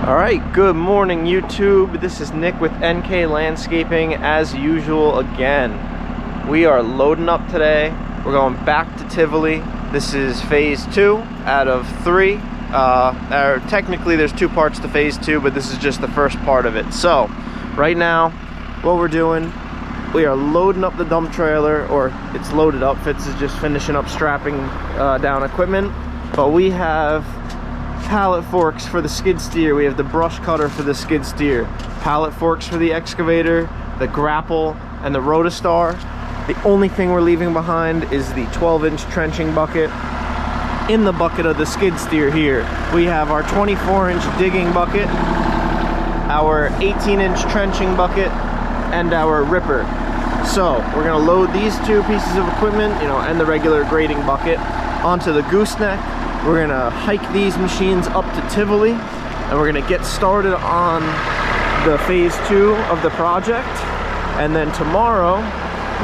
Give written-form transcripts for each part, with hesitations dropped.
All right, good morning YouTube. This is Nick with NK Landscaping as usual again. We are loading up today. We're going back to Tivoli. This is phase 2 out of 3. Technically there's 2 parts to phase 2, but this is just the first part of it. So right now what we're doing, we are loading up the dump trailer, or it's loaded up. Fitz is just finishing up strapping down equipment, but we have pallet forks for the skid steer, we have the brush cutter for the skid steer, pallet forks for the excavator, the grapple, and the rotostar. The only thing we're leaving behind is the 12-inch trenching bucket. In the bucket of the skid steer here, we have our 24-inch digging bucket, our 18-inch trenching bucket, and our ripper. So we're going to load these 2 pieces of equipment, and the regular grading bucket onto the gooseneck. We're gonna hike these machines up to Tivoli, and we're gonna get started on the phase 2 of the project. And then tomorrow,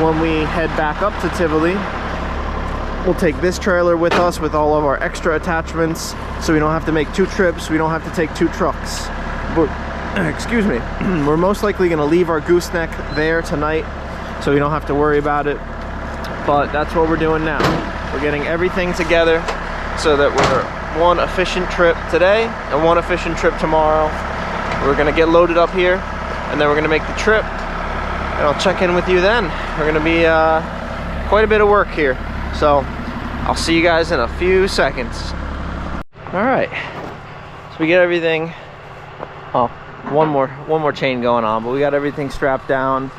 when we head back up to Tivoli, we'll take this trailer with us with all of our extra attachments, so we don't have to make 2 trips, we don't have to take 2 trucks. But, excuse me, we're most likely gonna leave our gooseneck there tonight, so we don't have to worry about it. But that's what we're doing now. We're getting everything together so that we're one efficient trip today and one efficient trip tomorrow. We're gonna get loaded up here, and then we're gonna make the trip, and I'll check in with you then. We're gonna be quite a bit of work here, so I'll see you guys in a few seconds. All right, so we get everything. Oh, one more chain going on, but we got everything strapped down.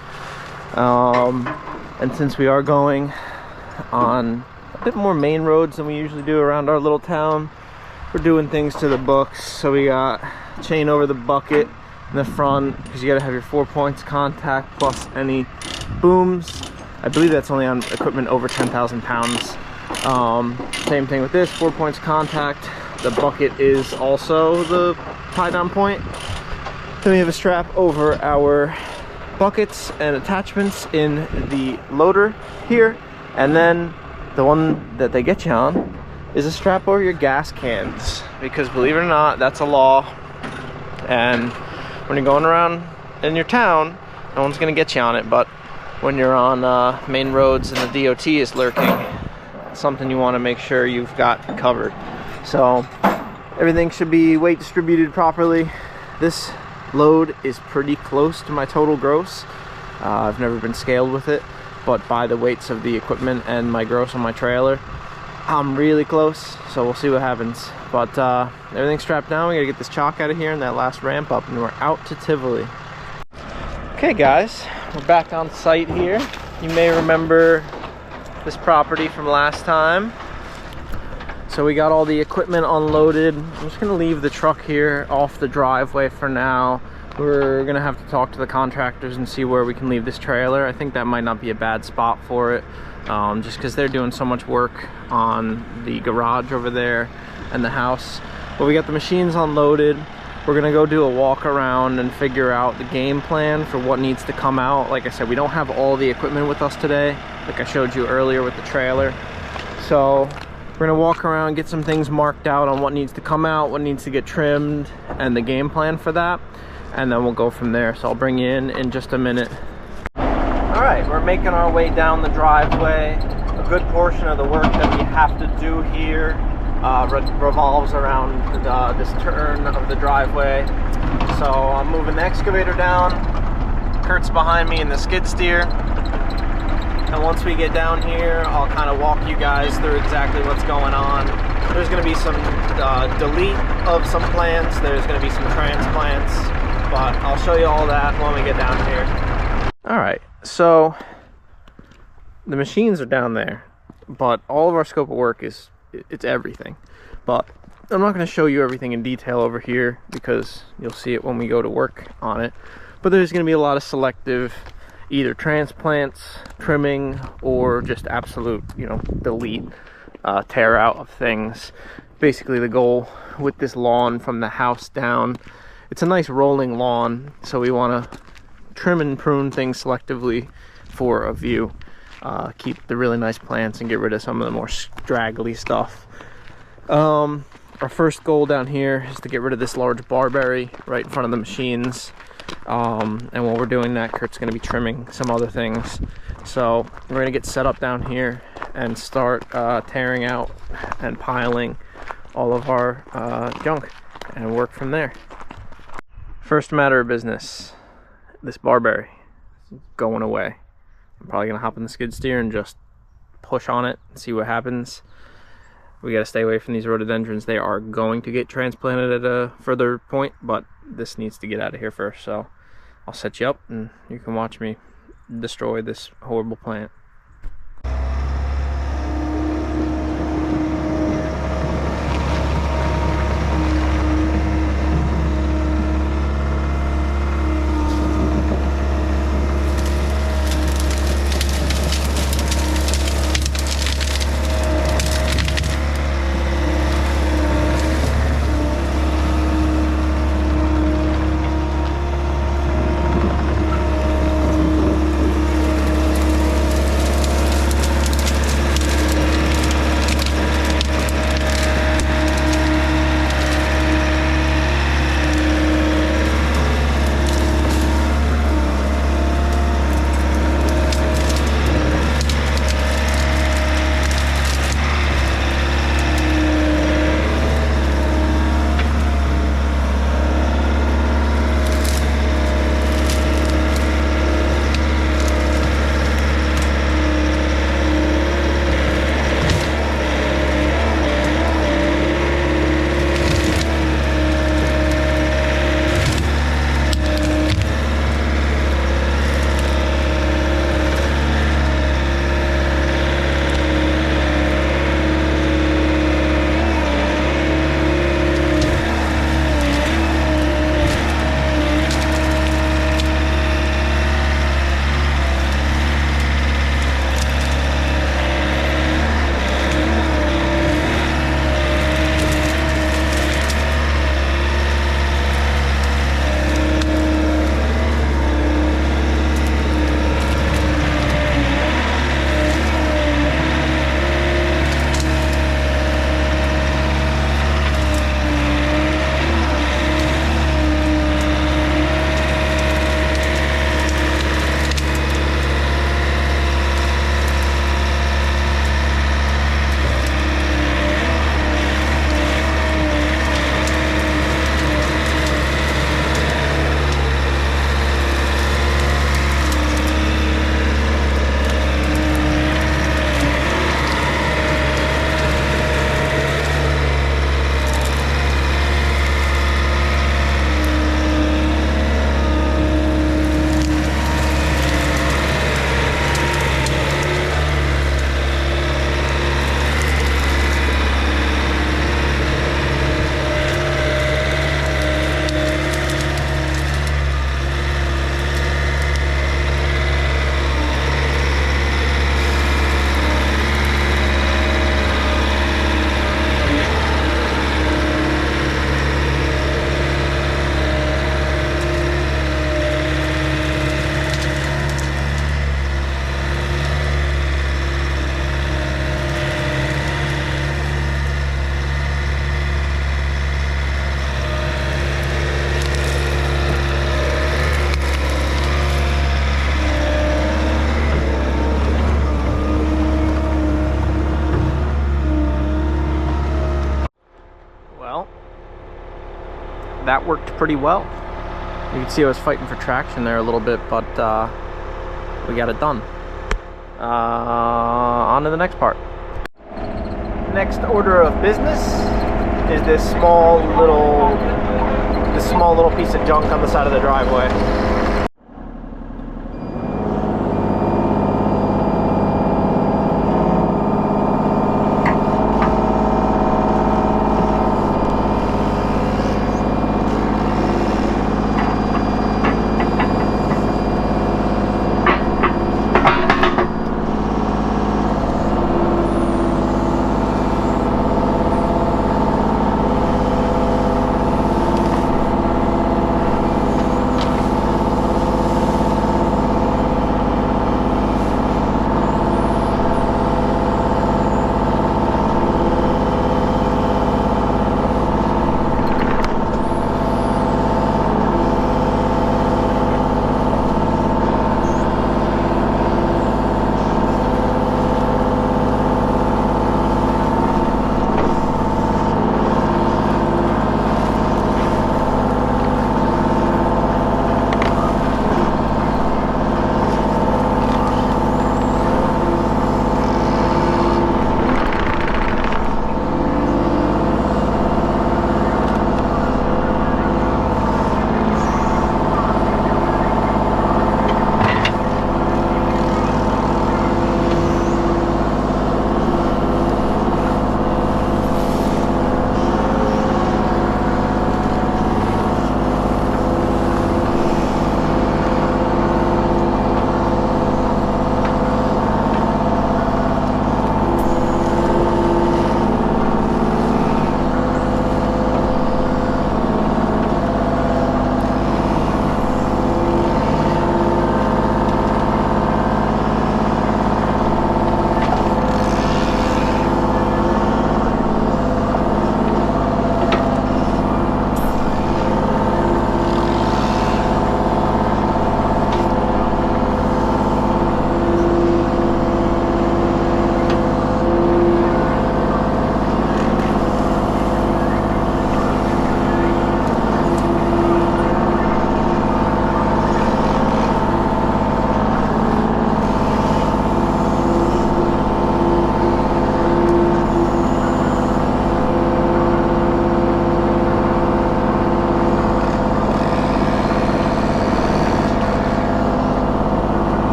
And since we are going on a bit more main roads than we usually do around our little town, we're doing things to the books. So we got chain over the bucket in the front, because you got to have your 4 points contact plus any booms. I believe that's only on equipment over 10,000 pounds. Same thing with this, 4 points contact. The bucket is also the tie down point. Then we have a strap over our buckets and attachments in the loader here, and then the one that they get you on is a strap over your gas cans, because believe it or not, that's a law. And when you're going around in your town, no one's gonna get you on it, but when you're on main roads and the DOT is lurking, it's something you want to make sure you've got covered. So everything should be weight distributed properly. This load is pretty close to my total gross. I've never been scaled with it, but by the weights of the equipment and my gross on my trailer, I'm really close, so we'll see what happens. But everything's strapped down. We gotta get this chalk out of here and that last ramp up, and we're out to Tivoli. Okay guys, we're back on site here. You may remember this property from last time. So we got all the equipment unloaded. I'm just gonna leave the truck here off the driveway for now. We're gonna have to talk to the contractors and see where we can leave this trailer. I think that might not be a bad spot for it, just because they're doing so much work on the garage over there and the house. But we got the machines unloaded. We're gonna go do a walk around and figure out the game plan for what needs to come out. Like I said, we don't have all the equipment with us today, like I showed you earlier with the trailer. So we're gonna walk around, get some things marked out on what needs to come out, what needs to get trimmed, and the game plan for that. And then we'll go from there. So I'll bring you in just a minute. All right, we're making our way down the driveway. A good portion of the work that we have to do here revolves around this turn of the driveway. So I'm moving the excavator down. Kurt's behind me in the skid steer. And once we get down here, I'll kind of walk you guys through exactly what's going on. There's going to be some delete of some plants. There's going to be some transplants. But I'll show you all that when we get down here. All right, so the machines are down there, but all of our scope of work it's everything. But I'm not going to show you everything in detail over here, because you'll see it when we go to work on it. But there's going to be a lot of selective, either transplants, trimming, or just absolute, delete, tear out of things. Basically the goal with this lawn from the house down, it's a nice rolling lawn, so we want to trim and prune things selectively for a view. Keep the really nice plants and get rid of some of the more straggly stuff. Our first goal down here is to get rid of this large barberry right in front of the machines. And while we're doing that, Kurt's going to be trimming some other things. So we're going to get set up down here and start tearing out and piling all of our junk and work from there. First matter of business, this barberry is going away. I'm probably going to hop in the skid steer and just push on it and see what happens. We got to stay away from these rhododendrons. They are going to get transplanted at a further point, but this needs to get out of here first. So I'll set you up and you can watch me destroy this horrible plant. That worked pretty well. You can see I was fighting for traction there a little bit, but we got it done. On to the next part. Next order of business is this small little piece of junk on the side of the driveway.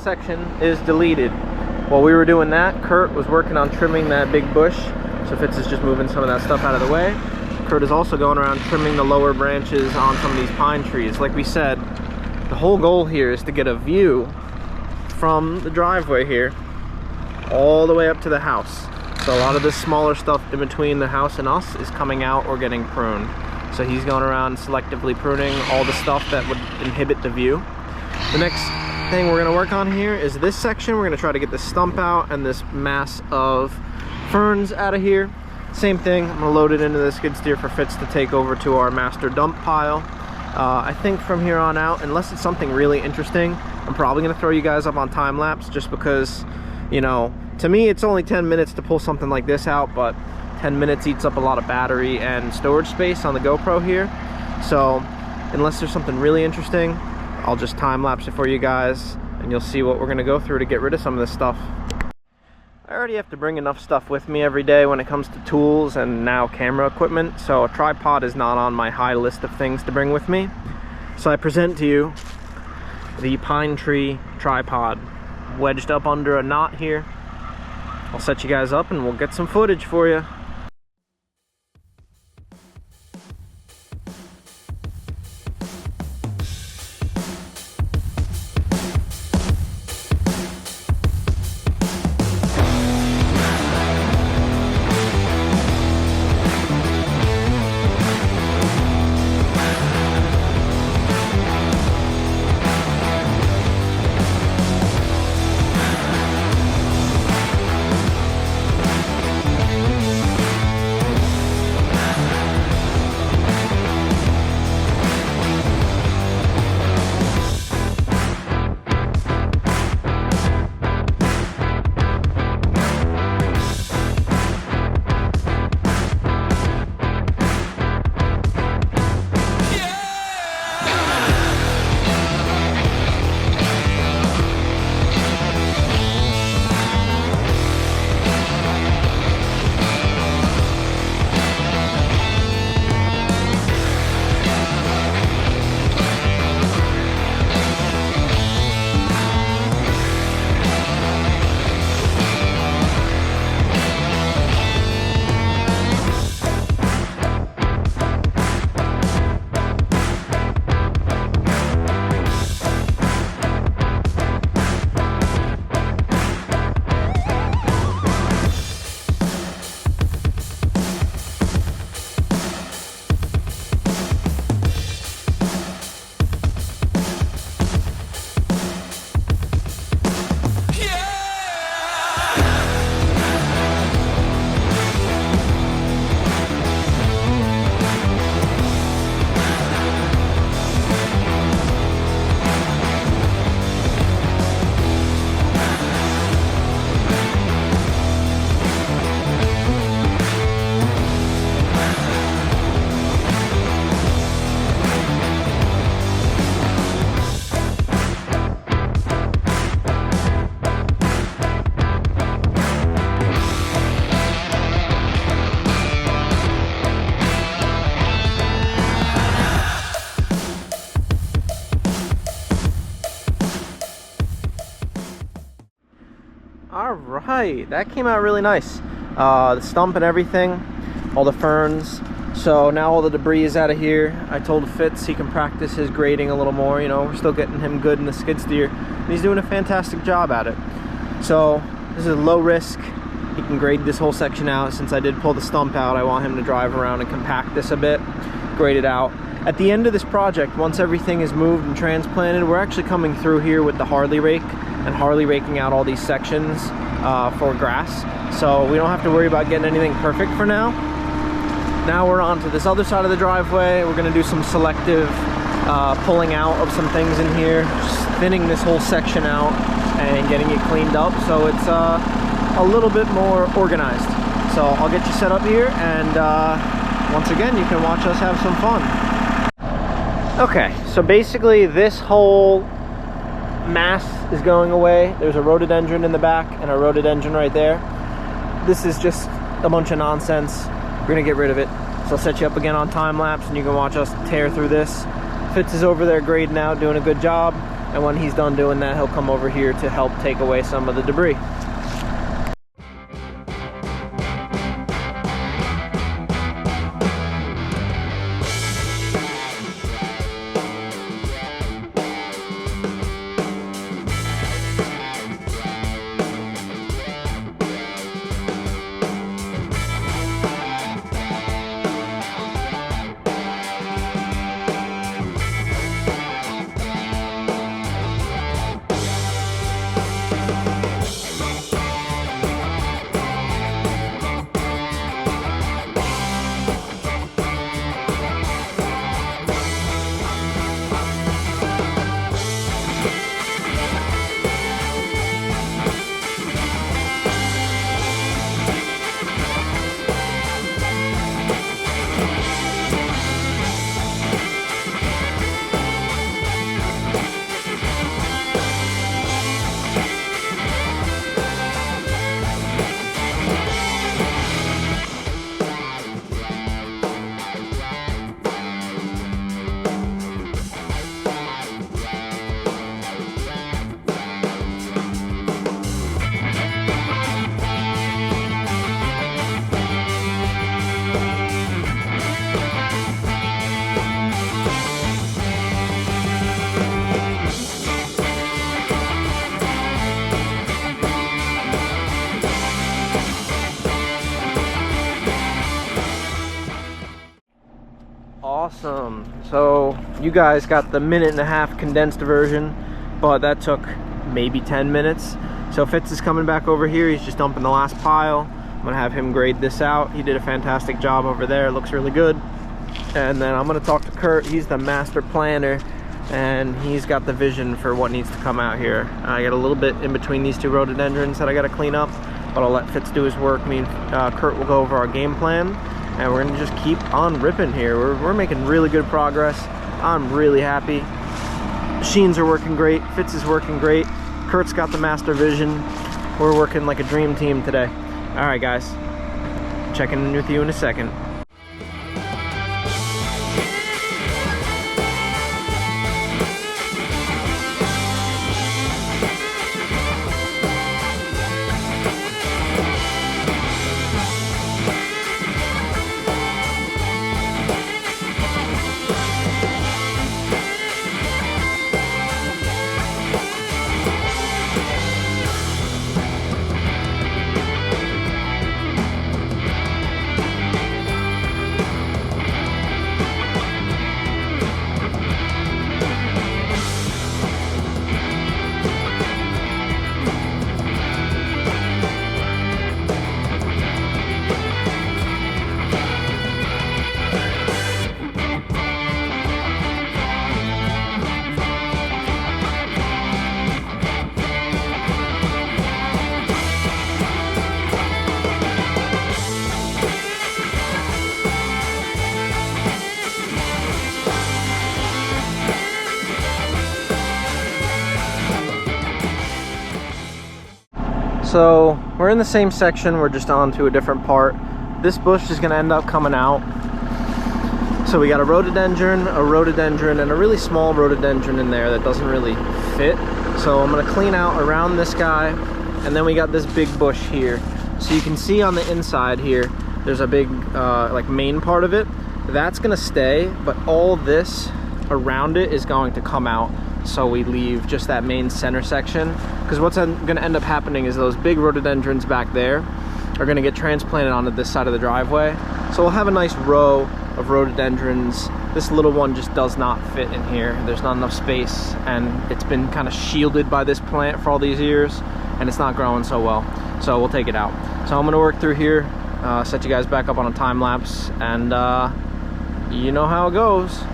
section is deleted. While we were doing that, Kurt was working on trimming that big bush. So Fitz is just moving some of that stuff out of the way. Kurt is also going around trimming the lower branches on some of these pine trees. Like we said, the whole goal here is to get a view from the driveway here all the way up to the house. So a lot of this smaller stuff in between the house and us is coming out or getting pruned. So he's going around selectively pruning all the stuff that would inhibit the view. The next thing we're gonna work on here is this section. We're gonna try to get this stump out and this mass of ferns out of here. Same thing, I'm gonna load it into the skid steer for Fitz to take over to our master dump pile. I think from here on out, unless it's something really interesting, I'm probably gonna throw you guys up on time lapse, just because, you know, to me it's only 10 minutes to pull something like this out, but 10 minutes eats up a lot of battery and storage space on the GoPro here. So unless there's something really interesting, I'll just time lapse it for you guys and you'll see what we're gonna go through to get rid of some of this stuff. I already have to bring enough stuff with me every day when it comes to tools and now camera equipment, so a tripod is not on my high list of things to bring with me. So I present to you the pine tree tripod, wedged up under a knot here. I'll set you guys up and we'll get some footage for you. Alright, that came out really nice. The stump and everything, all the ferns. So now all the debris is out of here. I told Fitz he can practice his grading a little more. You know, we're still getting him good in the skid steer, and he's doing a fantastic job at it. So this is low risk. He can grade this whole section out. Since I did pull the stump out, I want him to drive around and compact this a bit, grade it out. At the end of this project, once everything is moved and transplanted, we're actually coming through here with the Harley rake and Harley raking out all these sections for grass. So we don't have to worry about getting anything perfect for now. Now we're on to this other side of the driveway. We're gonna do some selective pulling out of some things in here, just thinning this whole section out and getting it cleaned up so it's a little bit more organized. So I'll get you set up here, and once again you can watch us have some fun. Okay, so basically this whole mass is going away. There's a rhododendron in the back and a rhododendron right there. This is just a bunch of nonsense. We're gonna get rid of it. So I'll set you up again on time lapse and you can watch us tear through this. Fitz is over there grading out, doing a good job. And when he's done doing that, he'll come over here to help take away some of the debris. Awesome. So you guys got the 1.5-minute condensed version, but that took maybe 10 minutes. So Fitz is coming back over here. He's just dumping the last pile. I'm gonna have him grade this out. He did a fantastic job over there. It looks really good. And then I'm gonna talk to Kurt. He's the master planner, and he's got the vision for what needs to come out here. I got a little bit in between these two rhododendrons that I gotta clean up, but I'll let Fitz do his work. Me and Kurt will go over our game plan, and we're gonna just keep on ripping here. We're making really good progress. I'm really happy. Machines are working great. Fitz is working great. Kurt's got the master vision. We're working like a dream team today. All right, guys. Checking in with you in a second. So we're in the same section, we're just on to a different part. This bush is gonna end up coming out. So we got a rhododendron, and a really small rhododendron in there that doesn't really fit. So I'm gonna clean out around this guy, and then we got this big bush here. So you can see on the inside here, there's a big like main part of it. That's gonna stay, but all this around it is going to come out. So we leave just that main center section, because what's going to end up happening is those big rhododendrons back there are going to get transplanted onto this side of the driveway. So we'll have a nice row of rhododendrons. This little one just does not fit in here. There's not enough space, and it's been kind of shielded by this plant for all these years, and it's not growing so well. So we'll take it out. So I'm going to work through here, set you guys back up on a time lapse, and you know how it goes.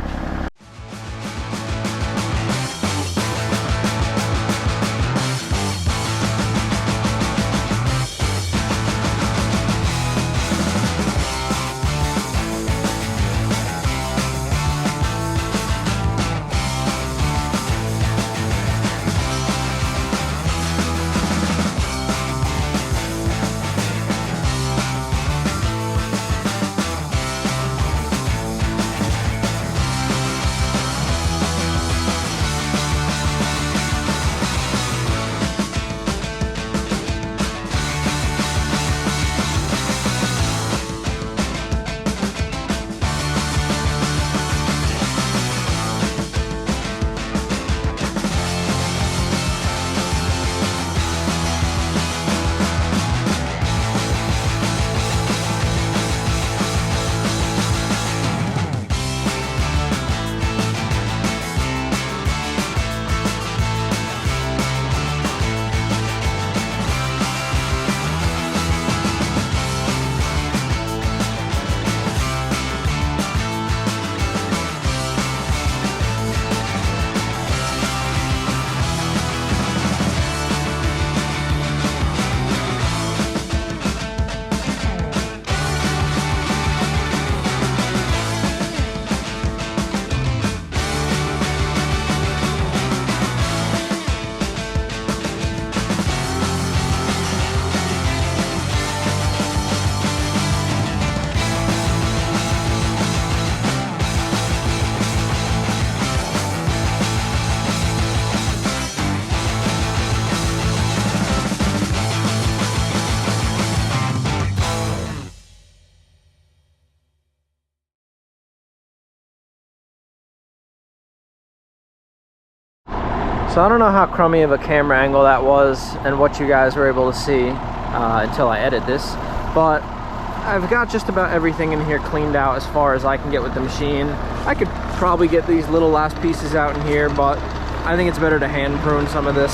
So I don't know how crummy of a camera angle that was and what you guys were able to see until I edit this, but I've got just about everything in here cleaned out as far as I can get with the machine. I could probably get these little last pieces out in here, but I think it's better to hand prune some of this.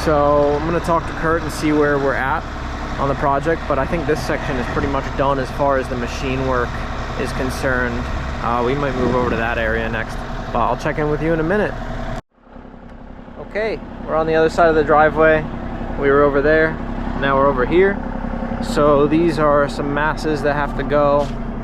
So I'm going to talk to Kurt and see where we're at on the project, but I think this section is pretty much done as far as the machine work is concerned. We might move over to that area next, but I'll check in with you in a minute. Okay, we're on the other side of the driveway. We were over there, now we're over here. So these are some masses that have to go.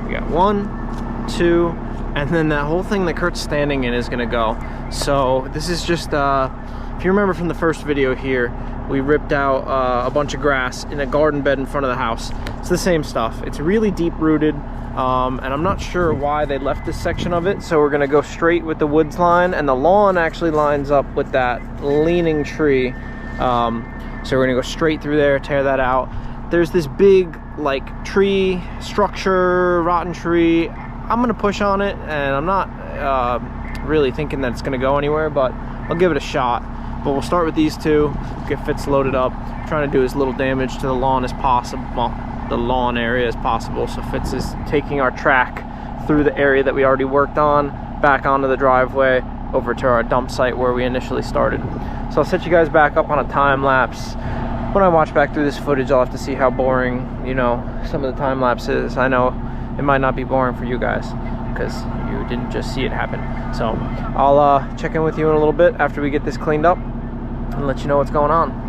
We got 1, 2, and then that whole thing that Kurt's standing in is gonna go. So this is just, if you remember from the first video here, we ripped out a bunch of grass in a garden bed in front of the house. It's the same stuff. It's really deep rooted. And I'm not sure why they left this section of it, so we're gonna go straight with the woods line, and the lawn actually lines up with that leaning tree. So we're gonna go straight through there, tear that out. There's this big like tree structure, rotten tree. I'm gonna push on it, and I'm not really thinking that it's gonna go anywhere, but I'll give it a shot. But we'll start with these two, get Fitz loaded up, trying to do as little damage to the lawn as possible. Well, the lawn area as possible, so Fitz is taking our track through the area that we already worked on, back onto the driveway, over to our dump site where we initially started. So I'll set you guys back up on a time lapse. When I watch back through this footage, I'll have to see how boring, you know, some of the time lapse is. I know it might not be boring for you guys because you didn't just see it happen. So I'll check in with you in a little bit after we get this cleaned up and let you know what's going on.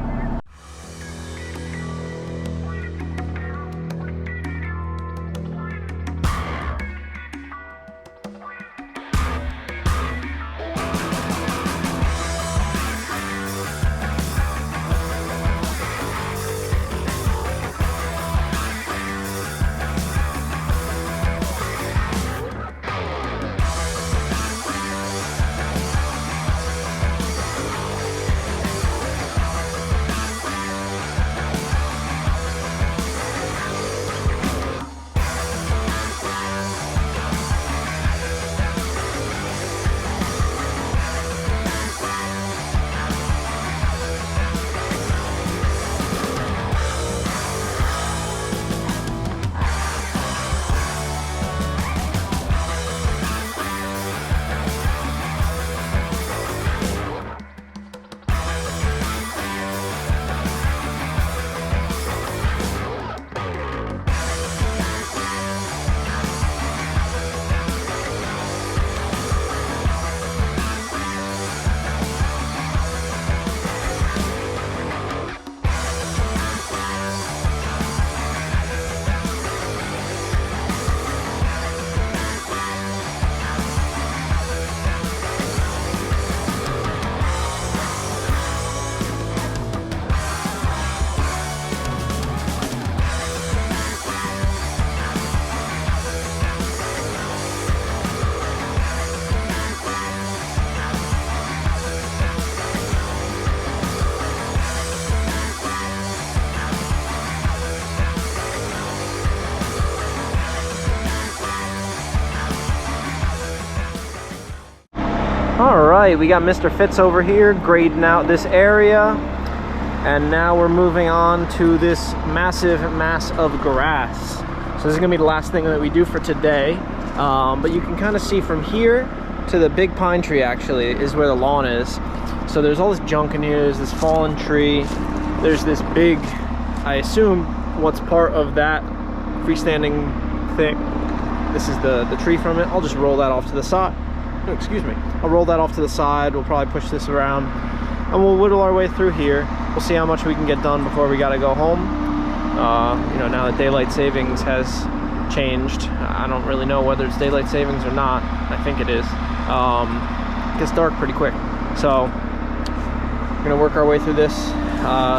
Alright, we got Mr. Fitz over here grading out this area, and now we're moving on to this massive mass of grass. So this is going to be the last thing that we do for today, but you can kind of see from here to the big pine tree actually is where the lawn is. So there's all this junk in here, there's this fallen tree, there's this big, I assume what's part of that freestanding thing. This is the tree from it. I'll just roll that off to the side. Oh, excuse me. I'll roll that off to the side. We'll probably push this around and we'll whittle our way through here. We'll see how much we can get done before we gotta go home. You know, now that daylight savings has changed, I don't really know whether it's daylight savings or not. I think it is. It gets dark pretty quick. So we're gonna work our way through this,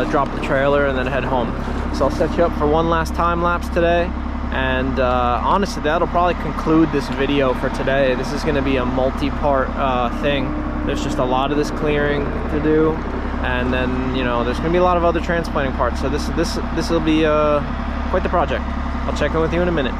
drop the trailer and then head home. So I'll set you up for one last time lapse today. And honestly, that'll probably conclude this video for today. This is going to be a multi-part thing. There's just a lot of this clearing to do, and then, you know, there's going to be a lot of other transplanting parts. So this will be quite the project. I'll check in with you in a minute.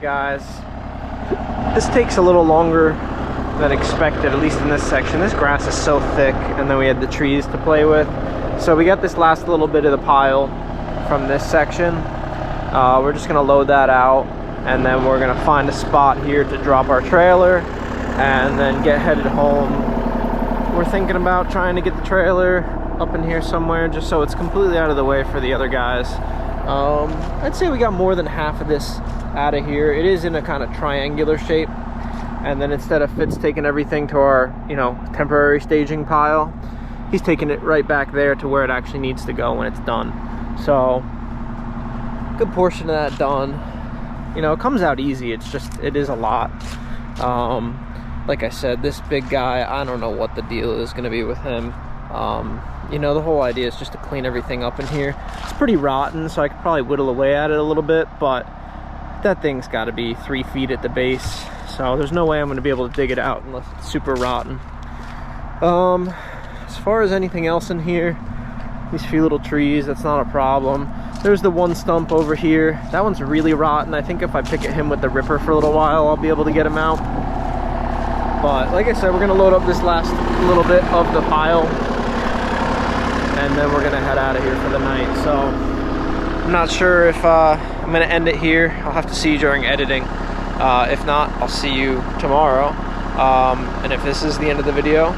Alright guys, this takes a little longer than expected, at least in this section. This grass is so thick, and then we had the trees to play with. So we got this last little bit of the pile from this section. We're just gonna load that out, and then we're gonna find a spot here to drop our trailer and then get headed home. We're thinking about trying to get the trailer up in here somewhere just so it's completely out of the way for the other guys. I'd say we got more than half of this out of here. It is in a kind of triangular shape, and then instead of Fitz taking everything to our, you know, temporary staging pile, he's taking it right back there to where it actually needs to go when it's done. So good portion of that done. You know, it comes out easy, it's just, it is a lot. Like I said, this big guy, I don't know what the deal is going to be with him. You know, the whole idea is just to clean everything up in here. It's pretty rotten, so I could probably whittle away at it a little bit, but that thing's got to be 3 feet at the base, so there's no way I'm going to be able to dig it out unless it's super rotten. As far as anything else in here, these few little trees, that's not a problem. There's the one stump over here. That one's really rotten. I think if I pick at him with the ripper for a little while, I'll be able to get him out. But like I said, we're going to load up this last little bit of the pile, and then we're gonna head out of here for the night. So I'm not sure if I'm gonna end it here. I'll have to see you during editing. If not, I'll see you tomorrow. And if this is the end of the video,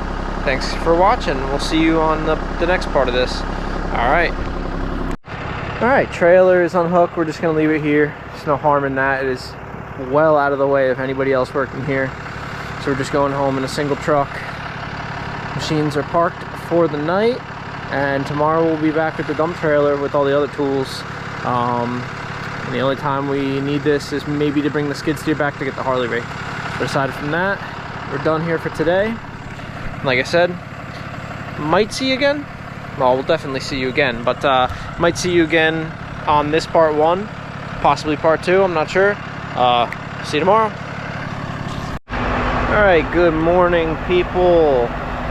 thanks for watching. We'll see you on the next part of this. Alright, trailer is unhooked. We're just gonna leave it here. There's no harm in that. It is well out of the way of anybody else working here. So we're just going home in a single truck. Machines are parked for the night, and tomorrow we'll be back with the dump trailer with all the other tools. And the only time we need this is maybe to bring the skid steer back to get the Harley rig. But aside from that, we're done here for today. Like I said, might see you again. Well, we'll definitely see you again, but might see you again on this part 1, possibly part 2, I'm not sure. See you tomorrow. Alright, good morning people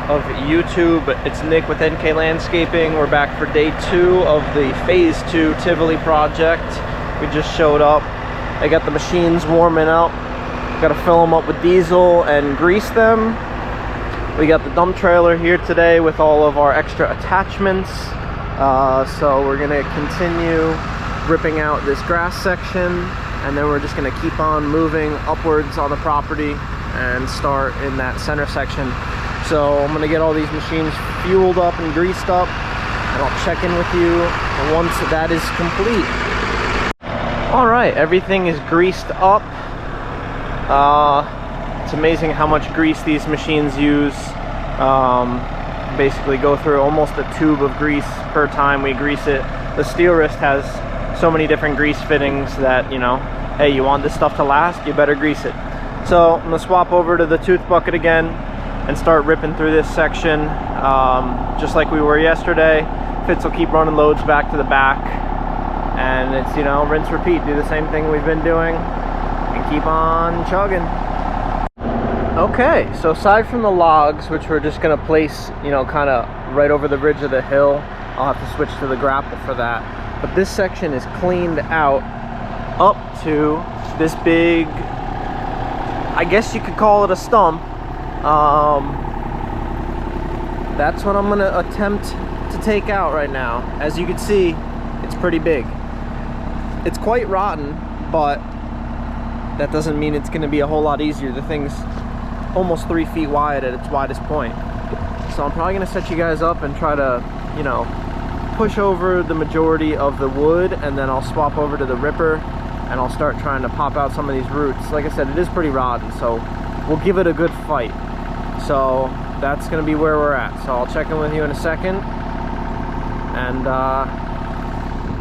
of YouTube. It's Nick with NK Landscaping. We're back for day 2 of the phase 2 Tivoli project. We just showed up. I got the machines warming up. Got to fill them up with diesel and grease them. We got the dump trailer here today with all of our extra attachments. So we're gonna continue ripping out this grass section, and then we're just gonna keep on moving upwards on the property and start in that center section. So I'm gonna get all these machines fueled up and greased up, and I'll check in with you once that is complete. All right, everything is greased up. It's amazing how much grease these machines use. Basically go through almost a tube of grease per time we grease it. The steel wrist has so many different grease fittings that, you know, hey, you want this stuff to last, you better grease it. So I'm gonna swap over to the tooth bucket again and start ripping through this section, just like we were yesterday. Fitz will keep running loads back to the back, and it's, you know, rinse repeat, do the same thing we've been doing and keep on chugging. Okay, so aside from the logs, which we're just gonna place, you know, kind of right over the ridge of the hill, I'll have to switch to the grapple for that. But this section is cleaned out up to this big, I guess you could call it a stump. That's what I'm gonna attempt to take out right now. As you can see, it's pretty big. It's quite rotten, but that doesn't mean it's gonna be a whole lot easier. The thing's almost 3 feet wide at its widest point. So I'm probably gonna set you guys up and try to, you know, push over the majority of the wood, and then I'll swap over to the ripper and I'll start trying to pop out some of these roots. Like I said, it is pretty rotten, so we'll give it a good fight. So that's gonna be where we're at. So I'll check in with you in a second, and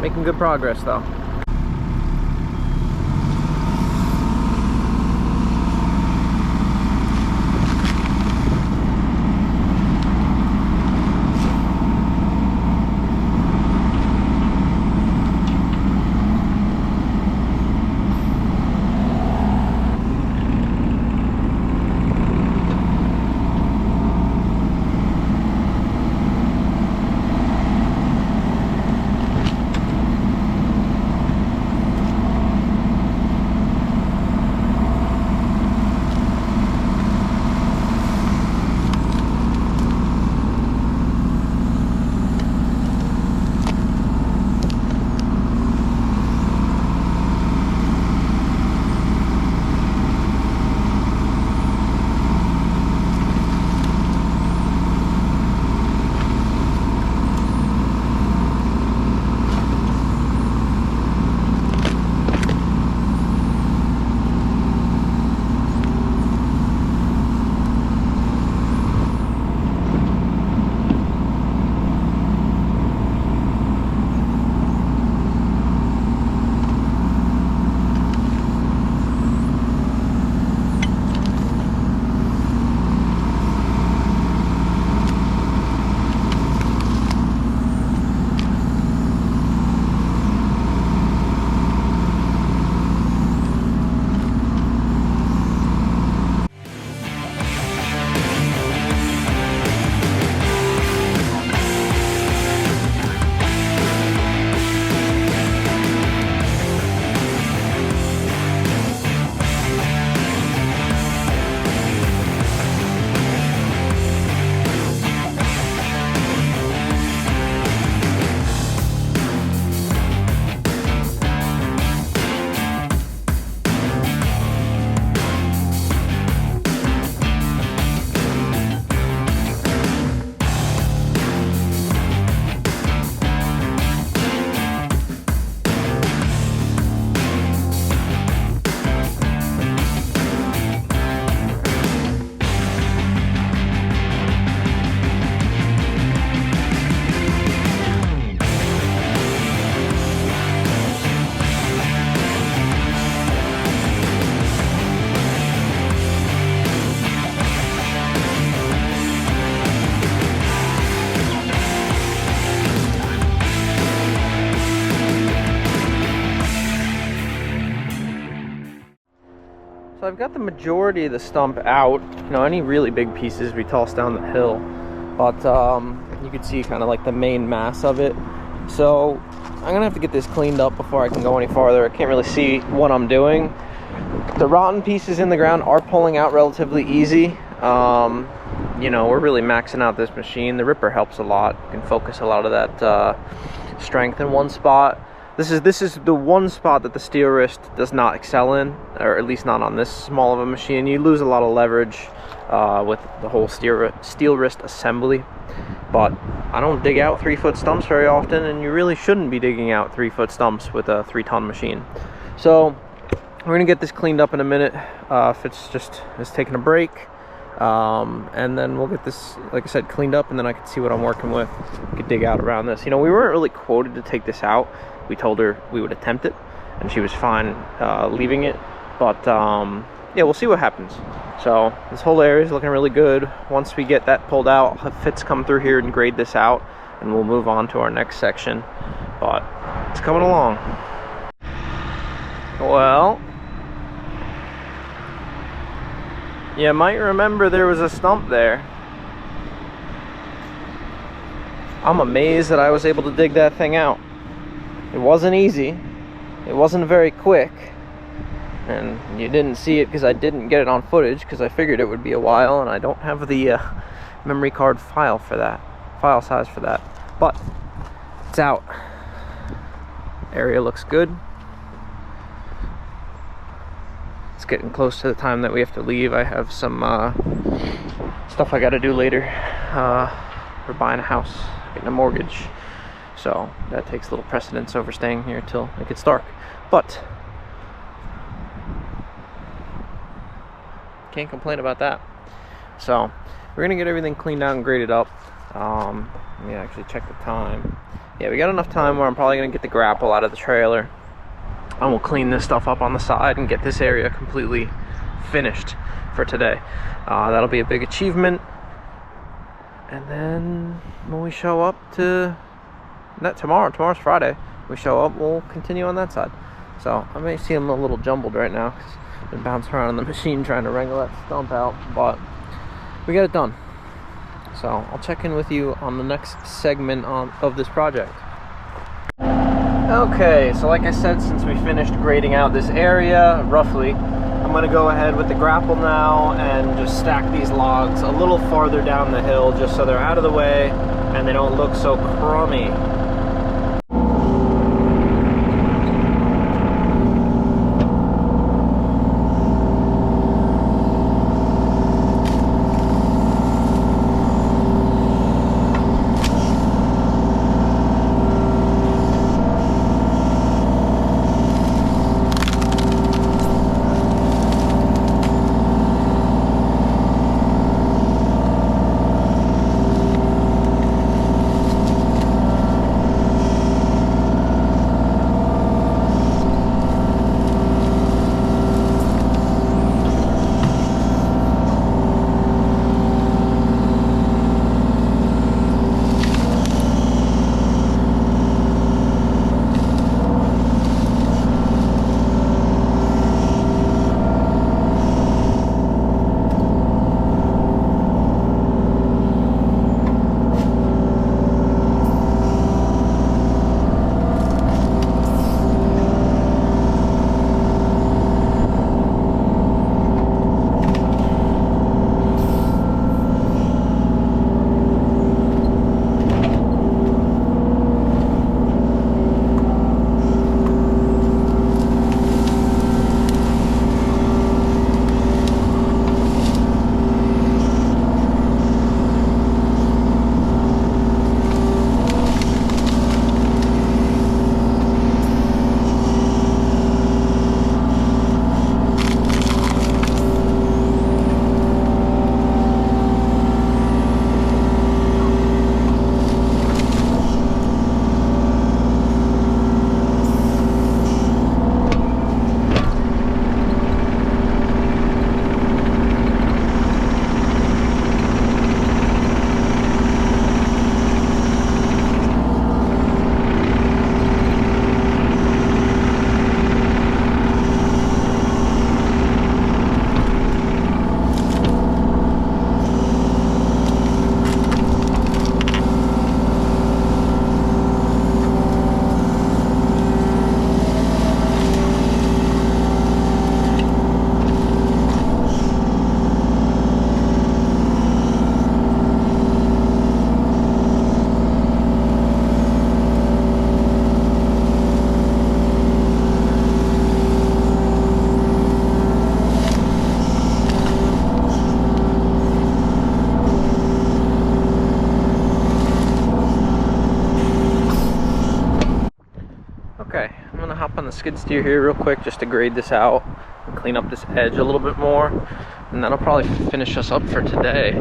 making good progress though. I've got the majority of the stump out. You know, any really big pieces we toss down the hill, but you can see kind of like the main mass of it. So I'm gonna have to get this cleaned up before I can go any farther. I can't really see what I'm doing. The rotten pieces in the ground are pulling out relatively easy. You know, we're really maxing out this machine. The ripper helps a lot. You can focus a lot of that strength in one spot. This is the one spot that the steel wrist does not excel in, or at least not on this small of a machine. You lose a lot of leverage with the whole steel wrist assembly. But I don't dig out 3-foot stumps very often, and you really shouldn't be digging out 3-foot stumps with a 3-ton machine. So we're gonna get this cleaned up in a minute. Fitz just is taking a break, and then we'll get this, like I said, cleaned up, and then I can see what I'm working with. We could dig out around this. You know, we weren't really quoted to take this out. We told her we would attempt it, and she was fine leaving it. But yeah, we'll see what happens. So this whole area is looking really good. Once we get that pulled out, I'll have Fitz come through here and grade this out, and we'll move on to our next section. But it's coming along. Well, you might remember there was a stump there. I'm amazed that I was able to dig that thing out. It wasn't easy. It wasn't very quick. And you didn't see it because I didn't get it on footage, because I figured it would be a while, and I don't have the memory card file size for that. But it's out. Area looks good. It's getting close to the time that we have to leave. I have some stuff I got to do later. We're buying a house, getting a mortgage, so that takes a little precedence over staying here till it gets dark. But can't complain about that. So we're gonna get everything cleaned out and graded up. Let me actually check the time. Yeah, we got enough time where I'm probably gonna get the grapple out of the trailer, and we'll clean this stuff up on the side and get this area completely finished for today. That'll be a big achievement. And then when we show up to that tomorrow's Friday, we show up, we'll continue on that side. So I may see them a little jumbled right now, because I've been bouncing around on the machine trying to wrangle that stump out, but we got it done. So I'll check in with you on the next segment of this project. Okay, so like I said, since we finished grading out this area, roughly, I'm gonna go ahead with the grapple now and just stack these logs a little farther down the hill, just so they're out of the way and they don't look so crummy. skid steer here real quick just to grade this out and clean up this edge a little bit more, and that'll probably finish us up for today.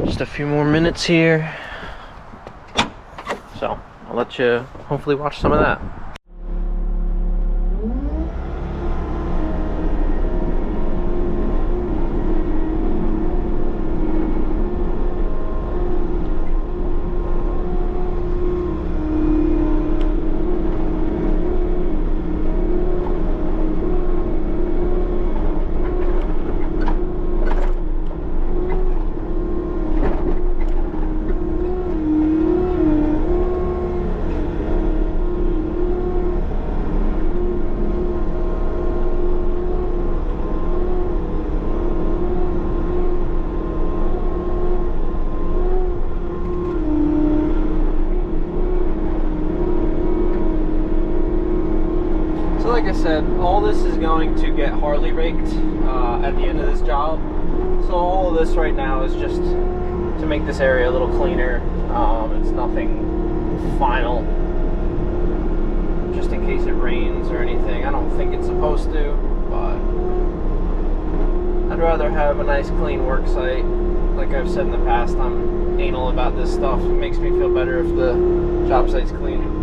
Just a few more minutes here, so I'll let you hopefully watch some of that. Like I said, all this is going to get Harley raked at the end of this job. So all of this right now is just to make this area a little cleaner. It's nothing final, just in case it rains or anything. I don't think it's supposed to, but I'd rather have a nice clean work site. Like I've said in the past, I'm anal about this stuff. It makes me feel better if the job site's clean.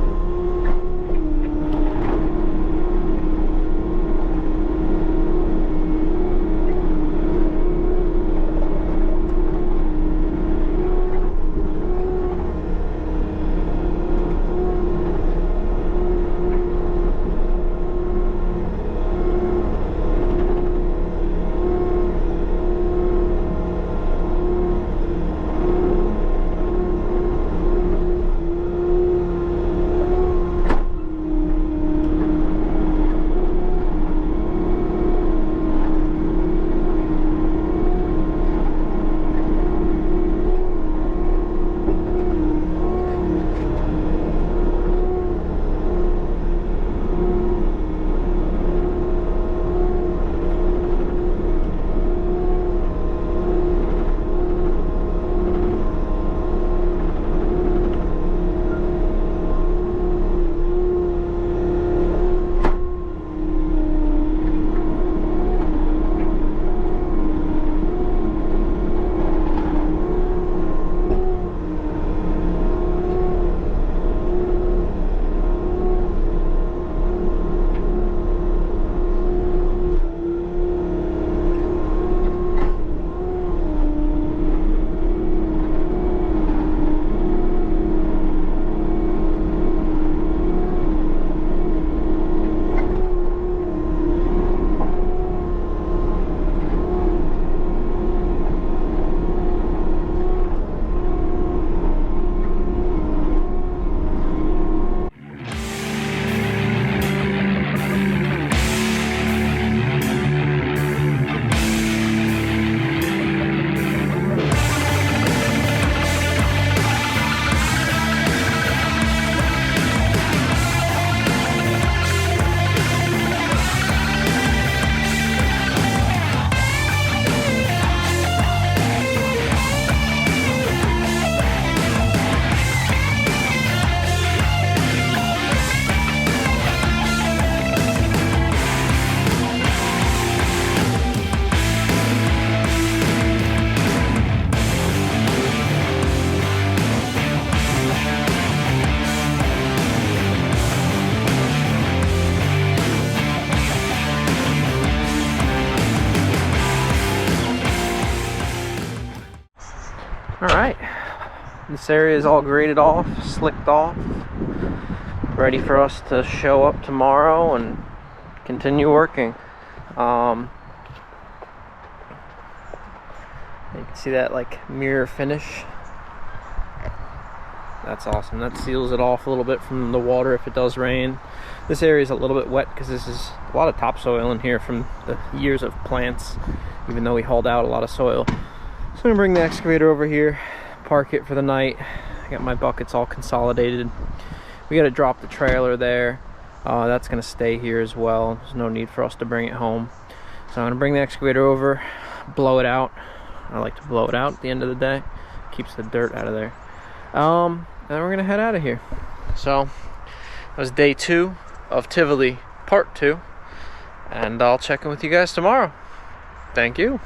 Alright, this area is all graded off, slicked off, ready for us to show up tomorrow and continue working. You can see that like mirror finish. That's awesome. That seals it off a little bit from the water if it does rain. This area is a little bit wet because this is a lot of topsoil in here from the years of plants, even though we hauled out a lot of soil. So I'm gonna bring the excavator over here, park it for the night. I got my buckets all consolidated. We gotta drop the trailer there. That's gonna stay here as well. There's no need for us to bring it home. So I'm gonna bring the excavator over, blow it out. I like to blow it out at the end of the day. Keeps the dirt out of there. And then we're gonna head out of here. So that was day 2 of Tivoli. part 2. And I'll check in with you guys tomorrow. Thank you.